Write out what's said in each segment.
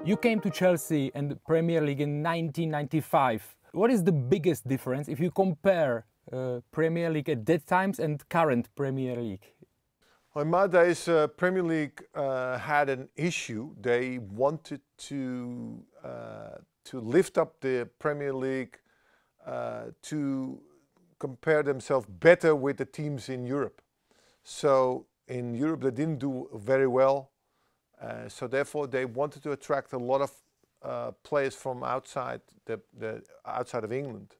You came to Chelsea and the Premier League in 1995. What is the biggest difference if you compare Premier League at that times and current Premier League? In my days, Premier League had an issue. They wanted to lift up the Premier League to compare themselves better with the teams in Europe. So in Europe they didn't do very well. So therefore they wanted to attract a lot of players from outside outside of England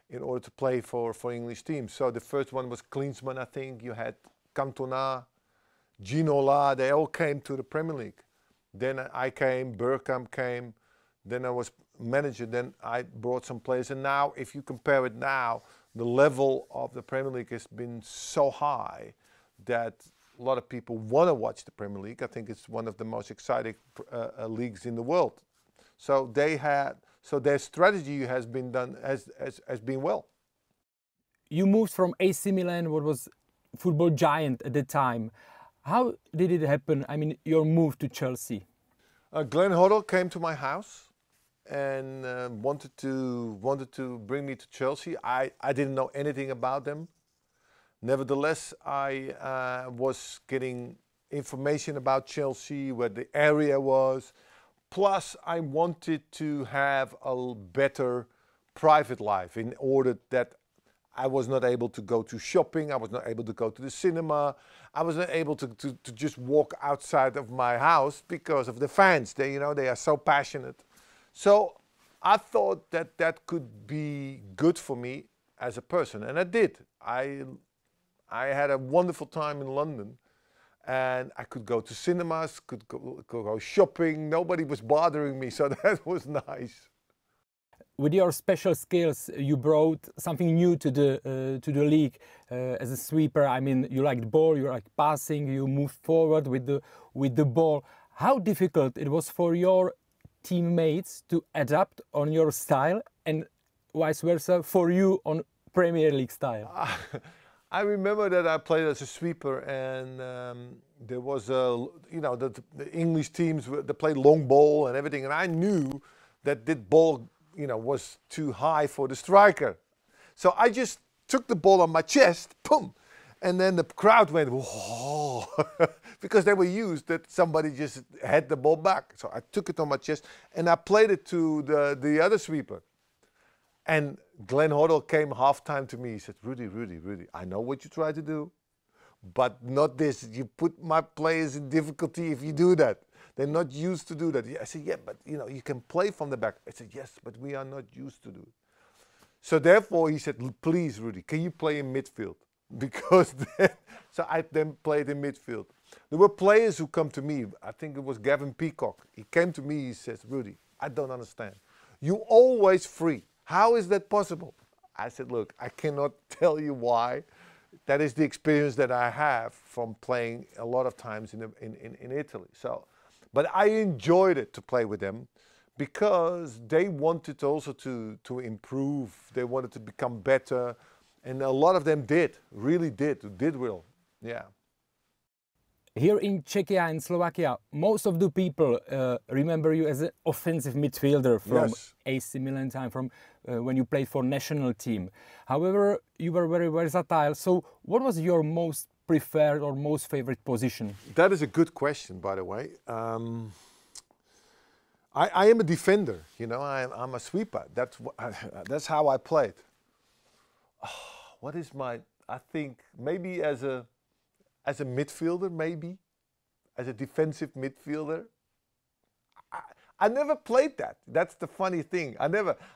in order to play for English teams. So the first one was Klinsmann, I think. You had Cantona, Ginola, they all came to the Premier League. Then I came, Bergkamp came, then I was manager, then I brought some players. And now, if you compare it now, the level of the Premier League has been so high that a lot of people want to watch the Premier League. I think it's one of the most exciting leagues in the world. So their strategy has been done, has been well. You moved from AC Milán, what was football giant at the time. How did it happen? I mean, your move to Chelsea. Glenn Hoddle came to my house and wanted to bring me to Chelsea. I didn't know anything about them. Nevertheless, I was getting information about Chelsea, where the area was. Plus, I wanted to have a better private life in order that I was not able to go to shopping, I was not able to go to the cinema, I was not able to just walk outside of my house because of the fans. They are so passionate. So I thought that could be good for me as a person, and I did. I had a wonderful time in London, and I could go to cinemas, could go shopping. Nobody was bothering me, so that was nice. With your special skills, you brought something new to the league as a sweeper. I mean, you liked ball, you liked passing, you moved forward with the ball. How difficult it was for your teammates to adapt on your style, and vice versa for you on Premier League style? I remember that I played as a sweeper, and there was the English teams that played long ball and everything, and I knew that ball was too high for the striker. So I just took the ball on my chest, boom, and then the crowd went, whoa, because they were used that somebody just had the ball back. So I took it on my chest and I played it to the other sweeper. And Glenn Hoddle came halftime to me. He said, Rudy, I know what you try to do, but not this. You put my players in difficulty if you do that. They're not used to do that. I said, yeah, but you can play from the back. I said, yes, but we are not used to do it. So therefore he said, please, Rudy, can you play in midfield? Because so I then played in midfield. There were players who come to me. I think it was Gavin Peacock. He came to me, he says, Rudy, I don't understand. You're always free. How is that possible? I said, look, I cannot tell you why. That is the experience that I have from playing a lot of times in Italy. But I enjoyed it to play with them because they wanted also to improve. They wanted to become better. And a lot of them really did well. Yeah. Here in Czechia and Slovakia, most of the people remember you as an offensive midfielder from AC Milan time, from when you played for national team. However, you were very versatile. So what was your most preferred or most favorite position? That is a good question, by the way. I am a defender, I'm a sweeper. That's how I played. What is I think maybe as a midfielder, maybe as a defensive midfielder. I never played that. That's the funny thing. I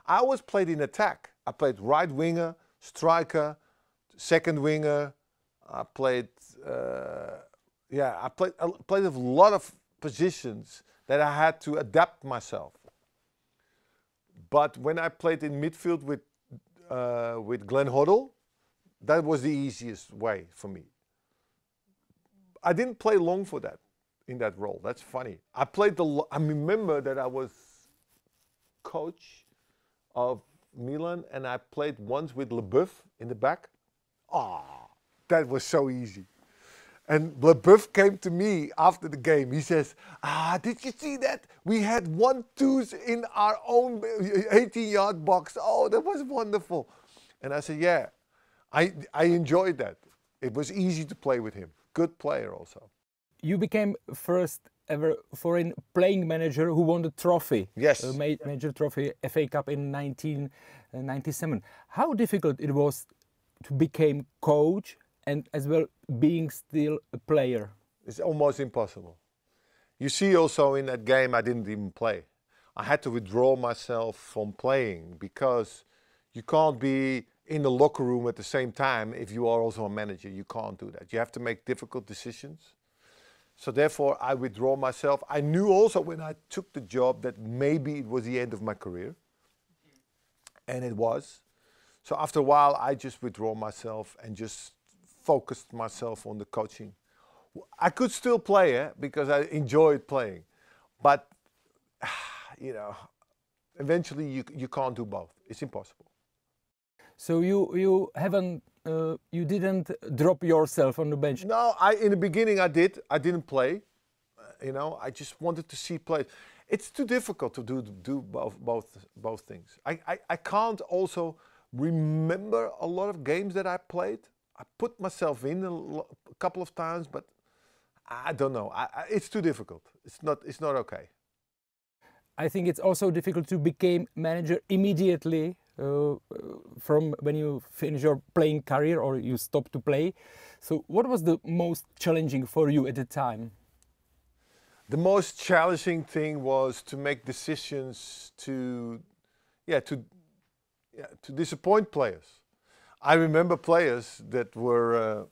always played in attack. I played right winger, striker, second winger. I played a lot of positions that I had to adapt myself. But when I played in midfield with Glenn Hoddle, that was the easiest way for me. I didn't play long for that, in that role. That's funny. I remember that I was coach of Milan and I played once with LeBeuf in the back. That was so easy. And Leboeuf came to me after the game. He says, did you see that? We had 1-2s in our own 18-yard box. Oh, that was wonderful. And I said, yeah, I enjoyed that. It was easy to play with him. Good player also. You became first ever foreign playing manager who won the trophy. Yes. Manager trophy, FA Cup in 1997. How difficult it was to become coach and as well being still a player? It's almost impossible. You see also in that game I didn't even play. I had to withdraw myself from playing because you can't be in the locker room at the same time if you are also a manager. You can't do that. You have to make difficult decisions. So therefore I withdraw myself. I knew also when I took the job that maybe it was the end of my career. And it was. So after a while I just withdraw myself and just focused myself on the coaching. I could still play because I enjoyed playing. But, you know, eventually you can't do both. It's impossible. So you haven't you didn't drop yourself on the bench? No, in the beginning I did. I didn't play. You know, I just wanted to see play. It's too difficult to do both things. I can't also remember a lot of games that I played. I put myself in a couple of times, but I don't know. It's too difficult. It's not okay. I think it's also difficult to become manager immediately from when you finish your playing career or you stop to play. So what was the most challenging for you at the time? The most challenging thing was to make decisions to disappoint players. I remember players that were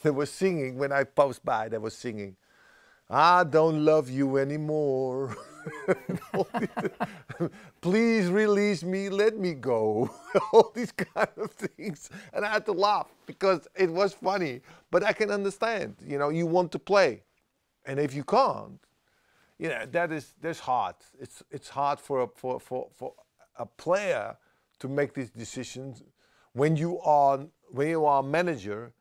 they were singing when I passed by. They were singing, "I don't love you anymore. Please release me, let me go." All these kind of things, and I had to laugh because it was funny. But I can understand. You know, you want to play, and if you can't, you know that's hard. It's hard for a player to make these decisions when you are a manager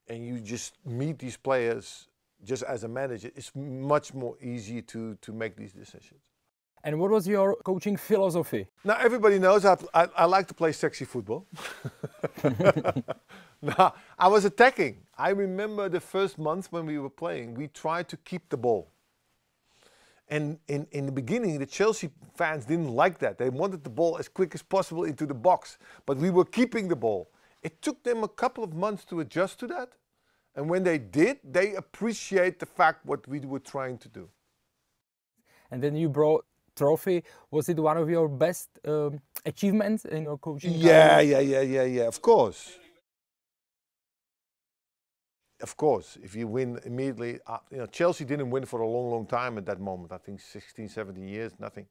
and you just meet these players just as a manager. It's much more easy to make these decisions. And what was your coaching philosophy? Now everybody knows I like to play sexy football. Now, I was attacking. I remember the first month when we were playing, we tried to keep the ball. And in the beginning, the Chelsea fans didn't like that. They wanted the ball as quick as possible into the box. But we were keeping the ball. It took them a couple of months to adjust to that. And when they did, they appreciate the fact what we were trying to do. And then you brought trophy. Was it one of your best achievements in your coaching career? Yeah. Of course. Of course, if you win immediately, you know, Chelsea didn't win for a long time at that moment. I think 16, 17 years, nothing.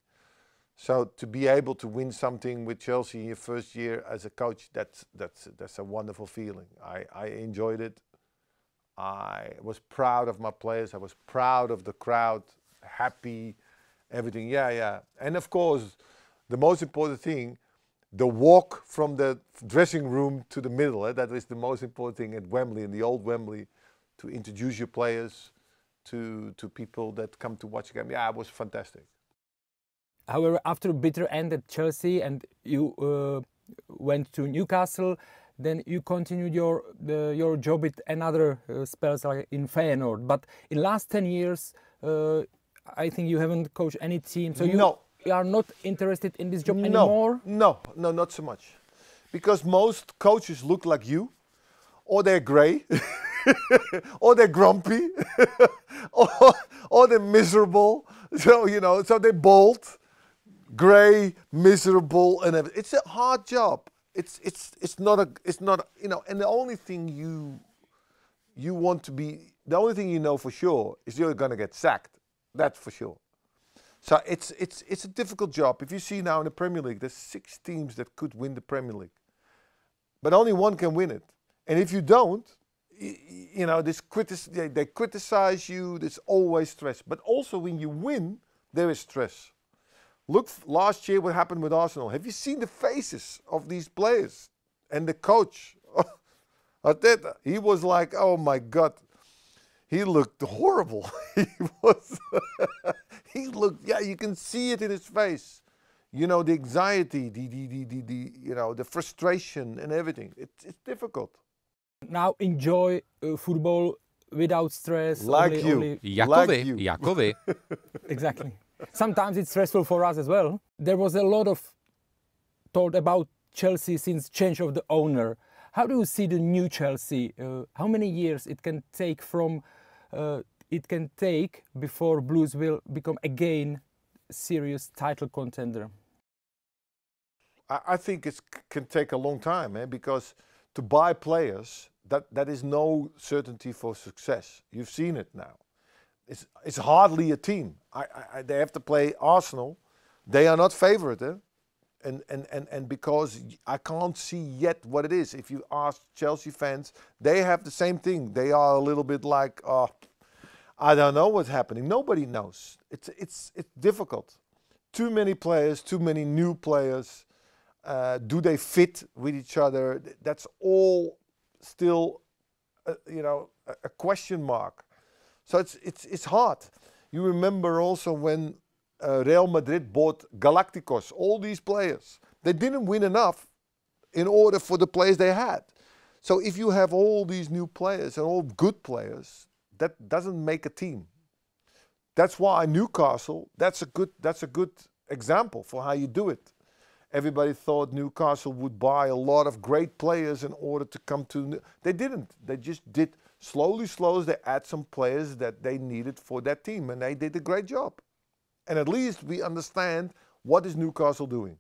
So to be able to win something with Chelsea in your first year as a coach, that's a wonderful feeling. I enjoyed it. I was proud of my players. I was proud of the crowd, happy, everything. Yeah. And of course, the most important thing, the walk from the dressing room to the middle, that is the most important thing at Wembley, in the old Wembley, to introduce your players to people that come to watch a game. Yeah, it was fantastic. However, after a bitter end at Chelsea and you went to Newcastle, then you continued your job with another spells like in Feyenoord. But in last 10 years, I think you haven't coached any team. So you are not interested in this job anymore? No, not so much. Because most coaches look like you, or they're grey, or they're grumpy, or they're miserable. So, you know, so they're bald, grey, miserable, and everything. It's a hard job. It's not, you know, and the only thing you want to be, the only thing you know for sure is you're going to get sacked. That's for sure. So it's a difficult job. If you see now in the Premier League, there's 6 teams that could win the Premier League, but only one can win it. And if you don't, you know, they criticize you. There's always stress. But also when you win, there is stress. Look last year what happened with Arsenal. Have you seen the faces of these players and the coach? Arteta, he was like, oh my God. He looked horrible. He looked, yeah, you can see it in his face. You know, the anxiety, the frustration and everything. It's difficult. Now enjoy football without stress. Like Jako vy. Exactly. Sometimes it's stressful for us as well. There was a lot of talk about Chelsea since change of the owner. How do you see the new Chelsea? How many years it can take before Blues will become again a serious title contender? I think it can take a long time, because to buy players, that is no certainty for success. You've seen it now. It's hardly a team. They have to play Arsenal. They are not favourite, and because I can't see yet what it is. If you ask Chelsea fans, they have the same thing. They are a little bit like, I don't know what's happening. Nobody knows. It's difficult. Too many players, too many new players. Do they fit with each other? That's all still, a question mark. So it's hard. You remember also when Real Madrid bought Galacticos, all these players. They didn't win enough in order for the players they had. So if you have all these new players and all good players, that doesn't make a team. That's why Newcastle, that's a good example for how you do it. Everybody thought Newcastle would buy a lot of great players in order to come to... They didn't. They just did slowly, they add some players that they needed for that team, and they did a great job. And at least we understand what is Newcastle doing.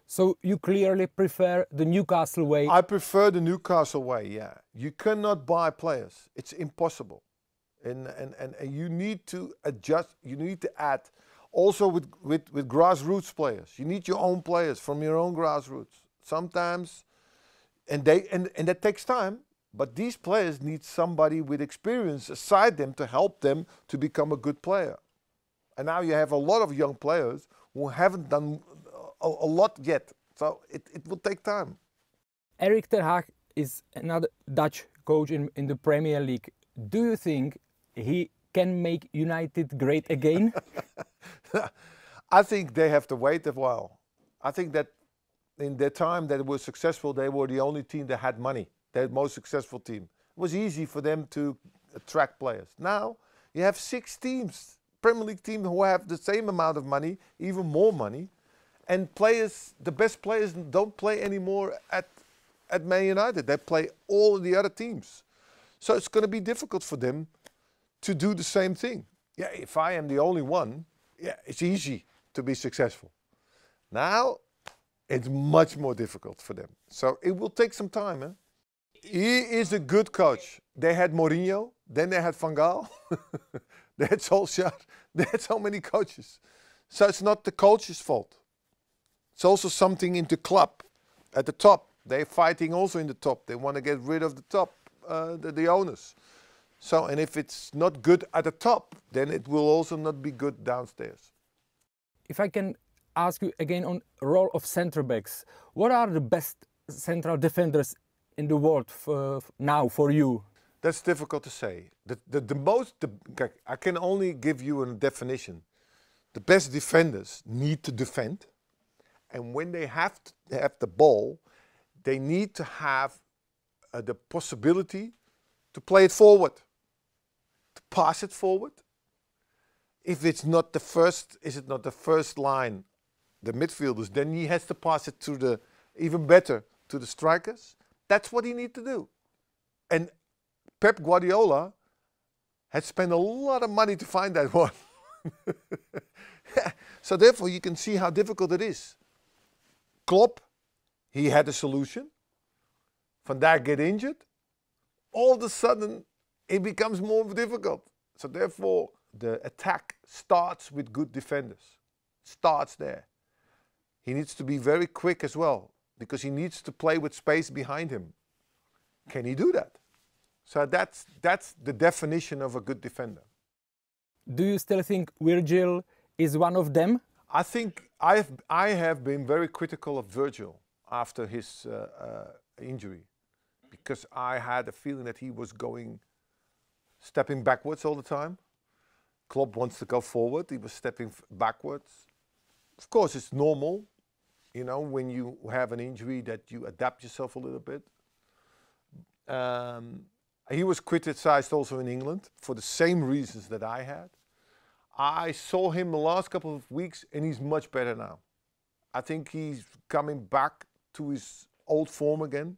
So you clearly prefer the Newcastle way? I prefer the Newcastle way, yeah. You cannot buy players. It's impossible. And you need to adjust, you need to add. Also with grassroots players. You need your own players from your own grassroots. Sometimes, and that takes time, but these players need somebody with experience aside them to help them to become a good player. And now you have a lot of young players who haven't done a lot yet. So it will take time. Erik ten Hag is another Dutch coach in the Premier League. Do you think he can make United great again? I think they have to wait a while. I think that in their time that it was successful, they were the only team that had money. They had the most successful team. It was easy for them to attract players. Now you have 6 teams, Premier League teams, who have the same amount of money, even more money. And players, the best players don't play anymore at Man United. They play all the other teams. So it's going to be difficult for them to do the same thing. Yeah, if I am the only one, yeah, it's easy to be successful. Now, it's much more difficult for them. So it will take some time. He is a good coach. They had Mourinho, then they had Van Gaal, they had Solskjaer, they had so many coaches. So it's not the coach's fault. It's also something in the club, at the top. They're fighting also in the top. They want to get rid of the top, the owners. So, and if it's not good at the top, then it will also not be good downstairs. If I can ask you again on role of centre backs, what are the best central defenders in the world now for you? That's difficult to say. I can only give you a definition. The best defenders need to defend, and when they have to have the ball, they need to have the possibility to play it forward, to pass it forward. If it's not the first, is it not the first line, the midfielders, then he has to pass it to the, even better, to the strikers. That's what he needs to do. And Pep Guardiola had spent a lot of money to find that one. So therefore you can see how difficult it is. Klopp, he had a solution. Van Dijk get injured. All of a sudden it becomes more difficult. So therefore the attack starts with good defenders. Starts there. He needs to be very quick as well, because he needs to play with space behind him. Can he do that? So that's the definition of a good defender. Do you still think Virgil is one of them? I think I have been very critical of Virgil after his injury. because I had a feeling that he was stepping backwards all the time. Klopp wants to go forward. He was stepping backwards. Of course, it's normal, you know, when you have an injury that you adapt yourself a little bit. He was criticized also in England for the same reasons that I had. I saw him the last couple of weeks and he's much better now. I think he's coming back to his old form again.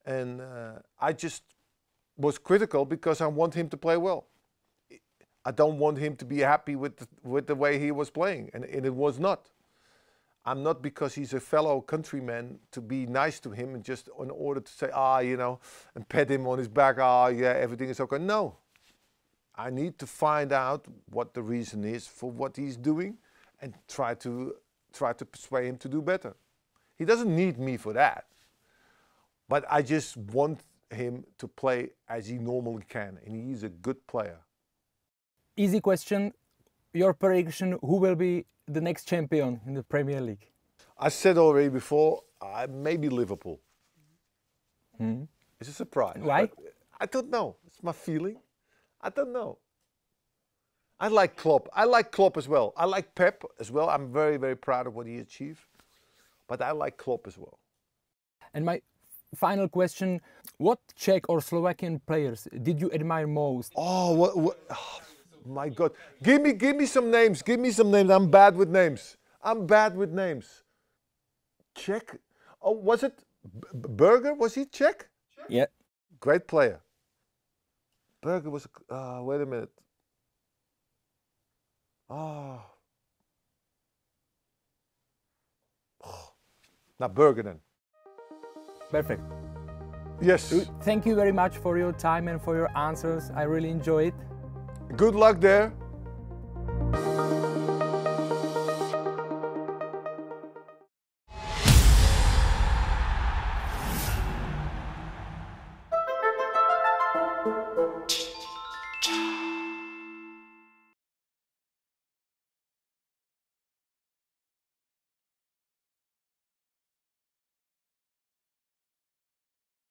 And I just was critical because I want him to play well. I don't want him to be happy with the way he was playing, and it was not. I'm not, because he's a fellow countryman, to be nice to him and just in order to say, you know, and pat him on his back, yeah, everything is okay. No. I need to find out what the reason is for what he's doing and try to persuade him to do better. He doesn't need me for that. But I just want him to play as he normally can, and he's a good player. Easy question. Your prediction, who will be the next champion in the Premier League? I said already before, maybe Liverpool. It's a surprise. Why? I don't know. It's my feeling. I don't know. I like Klopp. I like Klopp as well. I like Pep as well. I'm very, very proud of what he achieved. But I like Klopp as well. And my final question, what Czech or Slovakian players did you admire most? Oh, my God. Give me some names. Give me some names. I'm bad with names. Czech? Oh, was it Berger? Was he Czech? Yeah. Great player. Berger was, wait a minute. Now Berger then. Perfect. Yes. Thank you very much for your time and for your answers. I really enjoyed it. Good luck there.